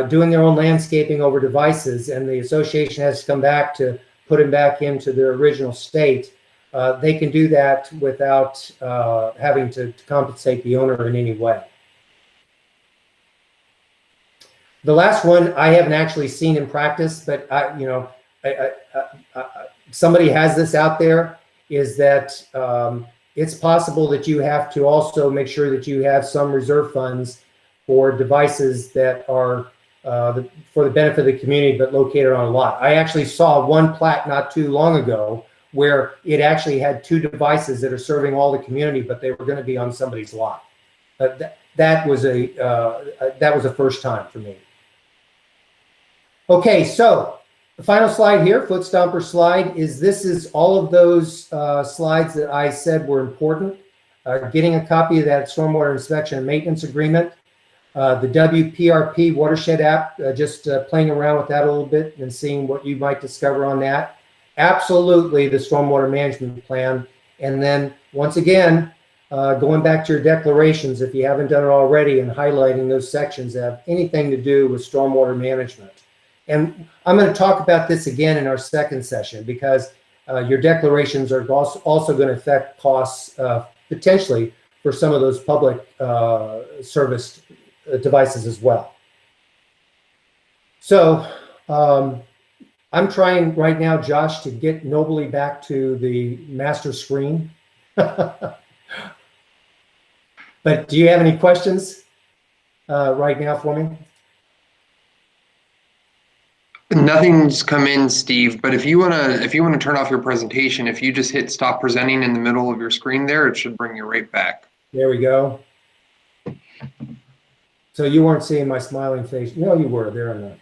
doing their own landscaping over devices, and the association has to come back to put them back into their original state, they can do that without having to compensate the owner in any way. The last one I haven't actually seen in practice, but somebody has this out there, is that it's possible that you have to also make sure that you have some reserve funds for devices that are for the benefit of the community, but located on a lot. I actually saw one plat not too long ago where it actually had 2 devices that are serving all the community, but they were going to be on somebody's lot. That was a first time for me. Okay, so the final slide here, foot stomper slide, this is all of those slides that I said were important. Getting a copy of that stormwater inspection and maintenance agreement, the WPRP watershed app, just playing around with that a little bit and seeing what you might discover on that. Absolutely the stormwater management plan. And then once again, going back to your declarations, if you haven't done it already, and highlighting those sections that have anything to do with stormwater management. And I'm going to talk about this again in our second session, because your declarations are also going to affect costs potentially for some of those public service devices as well. So I'm trying right now, Josh, to get Nobly back to the master screen. But do you have any questions right now for me? Nothing's come in, Steve, but if you wanna turn off your presentation, if you just hit stop presenting in the middle of your screen there, it should bring you right back. There we go. So you weren't seeing my smiling face. No, you were. There I'm not.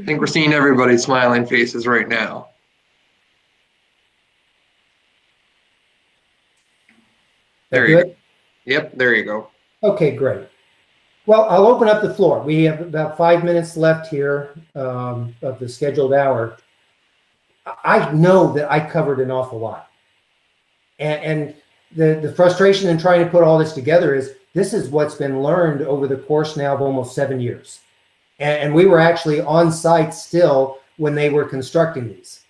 I think we're seeing everybody's smiling faces right now. There you go. Yep, there you go. Okay, great. Well, I'll open up the floor. We have about 5 minutes left here of the scheduled hour. I know that I covered an awful lot. And the frustration in trying to put all this together is this is what's been learned over the course now of almost 7 years. And we were actually on site still when they were constructing these.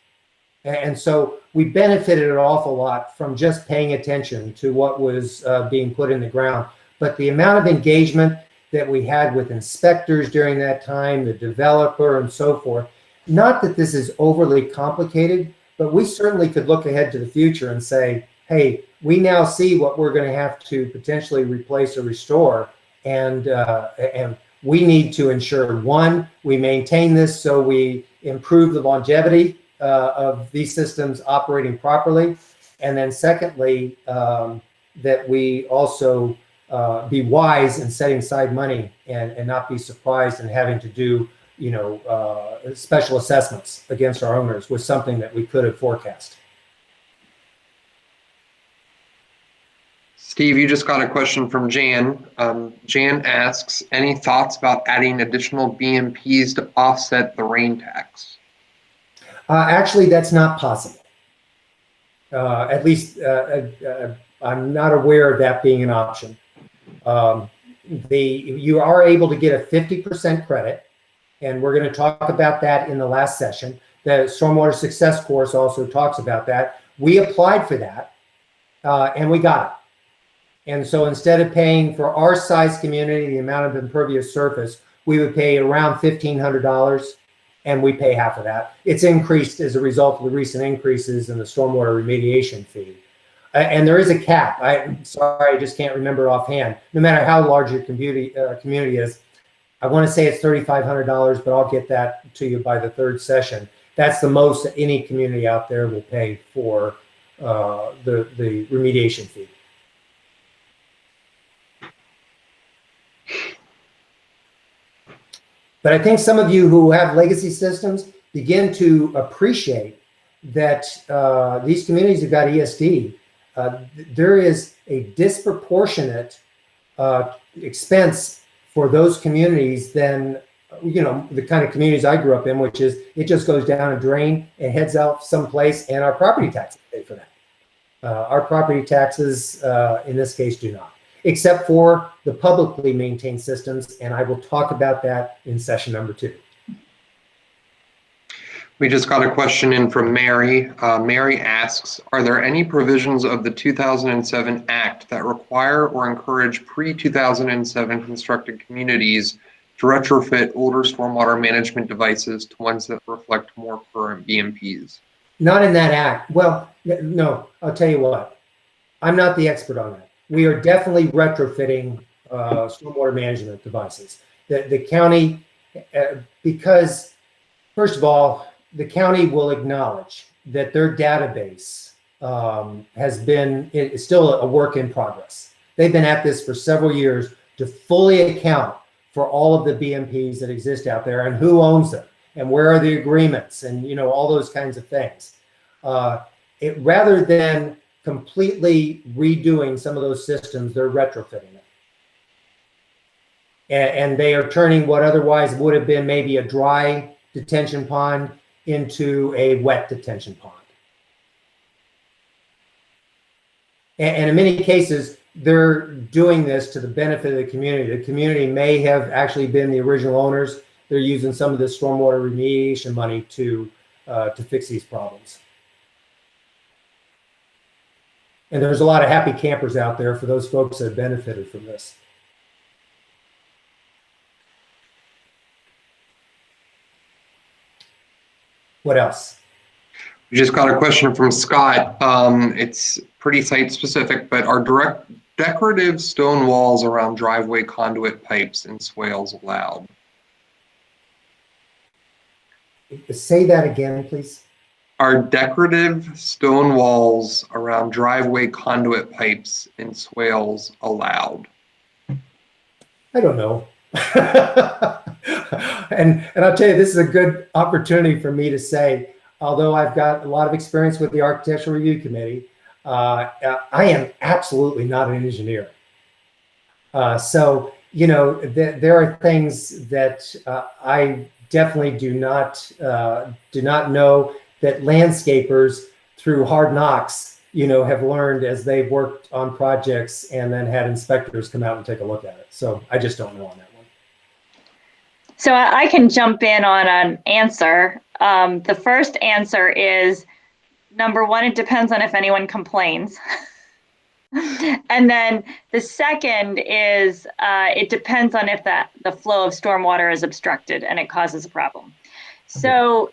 And so we benefited an awful lot from just paying attention to what was being put in the ground. But the amount of engagement that we had with inspectors during that time, the developer and so forth, not that this is overly complicated, but we certainly could look ahead to the future and say, hey, we now see what we're going to have to potentially replace or restore. And we need to ensure, one, we maintain this so we improve the longevity of these systems operating properly. And then secondly, that we also be wise in setting aside money and not be surprised in having to do, special assessments against our owners was something that we could have forecast. Steve, you just got a question from Jan. Jan asks, any thoughts about adding additional BMPs to offset the rain tax? Actually, that's not possible. At least I'm not aware of that being an option. You are able to get a 50% credit, and we're going to talk about that in the last session. The Stormwater Success course also talks about that. We applied for that, and we got it. And so instead of paying for our size community, the amount of impervious surface, we would pay around $1,500, and we pay half of that. It's increased as a result of the recent increases in the stormwater remediation fee. And there is a cap. I'm sorry, I just can't remember offhand. No matter how large your community is, I want to say it's $3,500, but I'll get that to you by the third session. That's the most that any community out there will pay for the remediation fee. But I think some of you who have legacy systems begin to appreciate that these communities have got ESD. There is a disproportionate expense for those communities than, the kind of communities I grew up in, which is it just goes down a drain and heads out someplace, and our property taxes pay for that. Our property taxes, in this case, do not, except for the publicly maintained systems, and I will talk about that in session number 2. We just got a question in from Mary. Mary asks, are there any provisions of the 2007 Act that require or encourage pre-2007 constructed communities to retrofit older stormwater management devices to ones that reflect more current BMPs? Not in that Act. Well, no, I'll tell you what. I'm not the expert on that. We are definitely retrofitting stormwater management devices. The county, because first of all, the county will acknowledge that their database is still a work in progress. They've been at this for several years to fully account for all of the BMPs that exist out there and who owns them and where are the agreements and all those kinds of things. Rather than completely redoing some of those systems, they're retrofitting it. And they are turning what otherwise would have been maybe a dry detention pond into a wet detention pond. And in many cases, they're doing this to the benefit of the community. The community may have actually been the original owners. They're using some of the stormwater remediation money to fix these problems. And there's a lot of happy campers out there for those folks that have benefited from this. What else? We just got a question from Scott. It's pretty site specific, but are decorative stone walls around driveway conduit pipes and swales allowed? Say that again, please. Are decorative stone walls around driveway conduit pipes and swales allowed? I don't know. and I'll tell you, this is a good opportunity for me to say, although I've got a lot of experience with the Architectural Review Committee, I am absolutely not an engineer. So, there are things that I definitely do not know that landscapers through hard knocks, have learned as they've worked on projects and then had inspectors come out and take a look at it. So I just don't know on that one. So I can jump in on an answer. The first answer is, number one, it depends on if anyone complains. And then the second is, it depends on if the flow of stormwater is obstructed and it causes a problem. So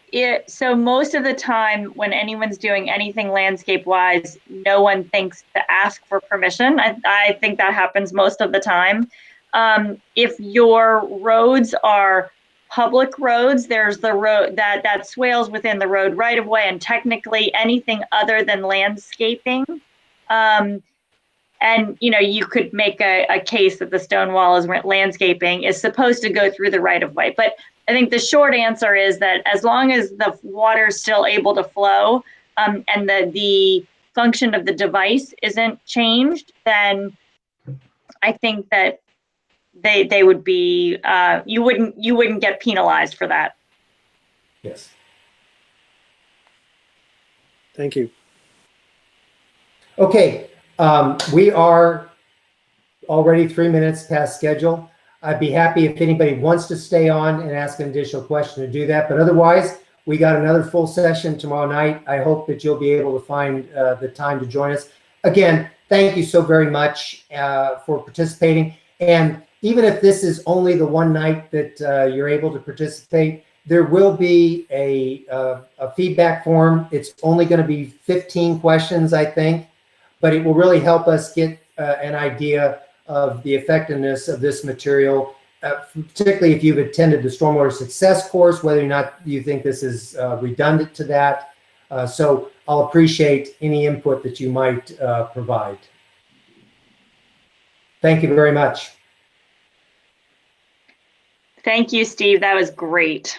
most of the time when anyone's doing anything landscape wise, no one thinks to ask for permission. I think that happens most of the time. If your roads are public roads, there's the road that swales within the road right of way, and technically anything other than landscaping. And you could make a case that the stone wall is landscaping is supposed to go through the right of way. But I think the short answer is that as long as the water is still able to flow, and the function of the device isn't changed, then I think that they would be you wouldn't get penalized for that. Yes. Thank you. Okay, we are already 3 minutes past schedule. I'd be happy if anybody wants to stay on and ask an additional question to do that, but otherwise, we got another full session tomorrow night. I hope that you'll be able to find the time to join us. Again, thank you so very much for participating. And even if this is only the one night that you're able to participate, there will be a feedback form. It's only going to be 15 questions, I think, but it will really help us get an idea of the effectiveness of this material, particularly if you've attended the Stormwater Success course, whether or not you think this is redundant to that. So I'll appreciate any input that you might provide. Thank you very much. Thank you, Steve. That was great.